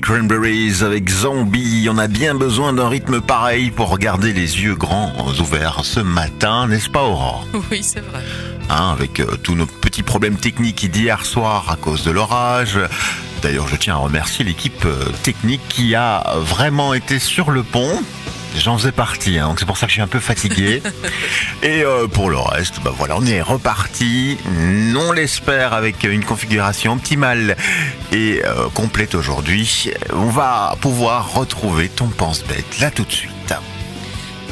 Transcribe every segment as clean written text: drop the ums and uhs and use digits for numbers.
Cranberries avec Zombie. On a bien besoin d'un rythme pareil pour garder les yeux grands ouverts ce matin, n'est-ce pas Aurore ? Oui, c'est vrai. Avec tous nos petits problèmes techniques d'hier soir à cause de l'orage. D'ailleurs, je tiens à remercier l'équipe technique qui a vraiment été sur le pont. J'en faisais partie, donc c'est pour ça que je suis un peu fatigué. Et pour le reste, voilà, on est reparti. On l'espère avec une configuration optimale et complète aujourd'hui. On va pouvoir retrouver ton pense-bête là tout de suite.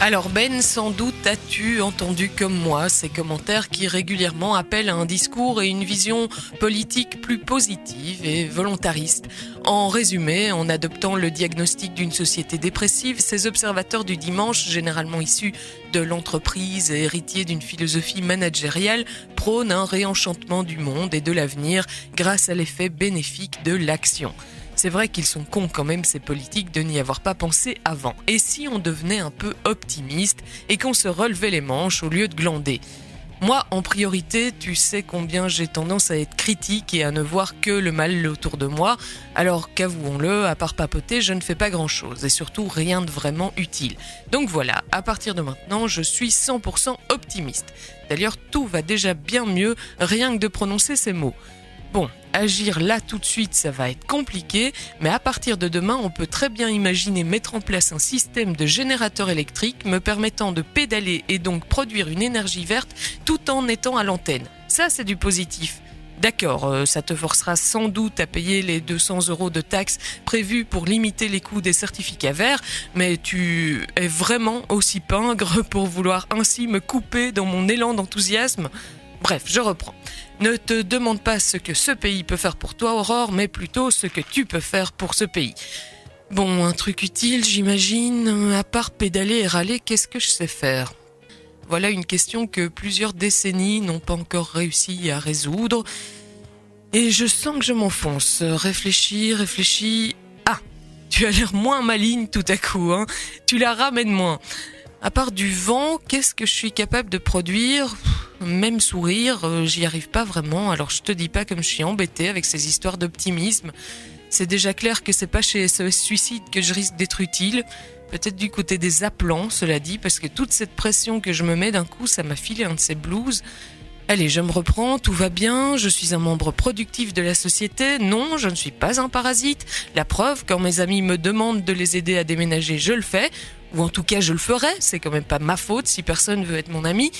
Alors Ben, sans doute as-tu entendu comme moi ces commentaires qui régulièrement appellent à un discours et une vision politique plus positive et volontariste. En résumé, en adoptant le diagnostic d'une société dépressive, ces observateurs du dimanche, généralement issus de l'entreprise et héritiers d'une philosophie managériale, prônent un réenchantement du monde et de l'avenir grâce à l'effet bénéfique de l'action. C'est vrai qu'ils sont cons quand même, ces politiques, de n'y avoir pas pensé avant. Et si on devenait un peu optimiste et qu'on se relevait les manches au lieu de glander ? Moi, en priorité, tu sais combien j'ai tendance à être critique et à ne voir que le mal autour de moi. Alors qu'avouons-le, à part papoter, je ne fais pas grand-chose et surtout rien de vraiment utile. Donc voilà, à partir de maintenant, je suis 100% optimiste. D'ailleurs, tout va déjà bien mieux, rien que de prononcer ces mots. Bon, agir là tout de suite, ça va être compliqué, mais à partir de demain, on peut très bien imaginer mettre en place un système de générateur électrique me permettant de pédaler et donc produire une énergie verte tout en étant à l'antenne. Ça, c'est du positif. D'accord, ça te forcera sans doute à payer les 200 € de taxes prévues pour limiter les coûts des certificats verts, mais tu es vraiment aussi pingre pour vouloir ainsi me couper dans mon élan d'enthousiasme ? Bref, je reprends. Ne te demande pas ce que ce pays peut faire pour toi, Aurore, mais plutôt ce que tu peux faire pour ce pays. Bon, un truc utile, j'imagine. À part pédaler et râler, qu'est-ce que je sais faire ? Voilà une question que plusieurs décennies n'ont pas encore réussi à résoudre. Et je sens que je m'enfonce. Réfléchis. Ah, tu as l'air moins maligne tout à coup, hein. Tu la ramènes moins. À part du vent, qu'est-ce que je suis capable de produire ? Même sourire, j'y arrive pas vraiment, alors je te dis pas comme je suis embêtée avec ces histoires d'optimisme. C'est déjà clair que c'est pas chez SOS Suicide que je risque d'être utile. Peut-être du côté des appelants, cela dit, parce que toute cette pression que je me mets d'un coup, ça m'a filé un de ces blues. Allez, je me reprends, tout va bien, je suis un membre productif de la société. Non, je ne suis pas un parasite. La preuve, quand mes amis me demandent de les aider à déménager, je le fais. Ou en tout cas, je le ferai. C'est quand même pas ma faute si personne veut être mon ami.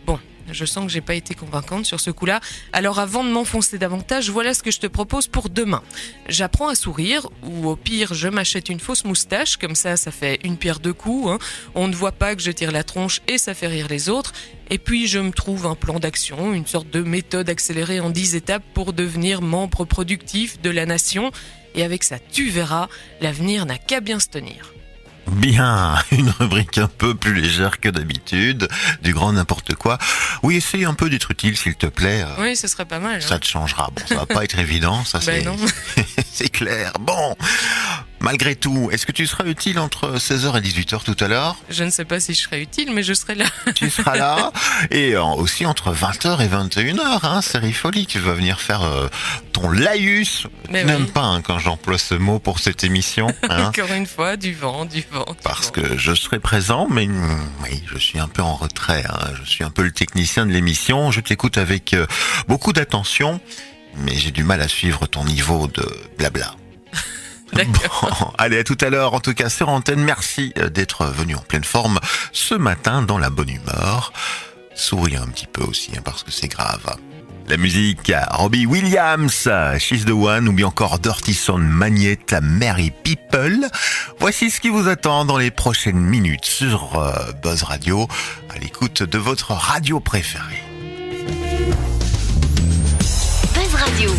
Bon, je sens que j'ai pas été convaincante sur ce coup-là. Alors avant de m'enfoncer davantage, voilà ce que je te propose pour demain. J'apprends à sourire, ou au pire, je m'achète une fausse moustache, comme ça fait une pierre deux coups, hein. On ne voit pas que je tire la tronche et ça fait rire les autres. Et puis je me trouve un plan d'action, une sorte de méthode accélérée en 10 étapes pour devenir membre productif de la nation. Et avec ça, tu verras, l'avenir n'a qu'à bien se tenir. Bien, une rubrique un peu plus légère que d'habitude, du grand n'importe quoi. Oui, essaye un peu d'être utile, s'il te plaît. Oui, ce serait pas mal. Ça te changera. Bon, ça va pas être évident, ça non. c'est clair. Bon, malgré tout, est-ce que tu seras utile entre 16h et 18h tout à l'heure ? Je ne sais pas si je serai utile, mais je serai là. Tu seras là. Et aussi entre 20h et 21h, hein, série folie. Tu vas venir faire ton laïus. Mais tu n'aimes oui. pas quand j'emploie ce mot pour cette émission. Hein. Encore une fois, du vent. Parce que je serai présent, mais oui, je suis un peu en retrait. Hein. Je suis un peu le technicien de l'émission. Je t'écoute avec beaucoup d'attention, mais j'ai du mal à suivre ton niveau de blabla. D'accord. Bon, allez, à tout à l'heure, en tout cas sur antenne. Merci d'être venu en pleine forme ce matin dans la bonne humeur. Souris un petit peu aussi, hein, parce que c'est grave. La musique, Robbie Williams, She's the One, ou bien encore Dirty Sound Magnet, Merry People. Voici ce qui vous attend dans les prochaines minutes sur Buzz Radio, à l'écoute de votre radio préférée. Buzz Radio.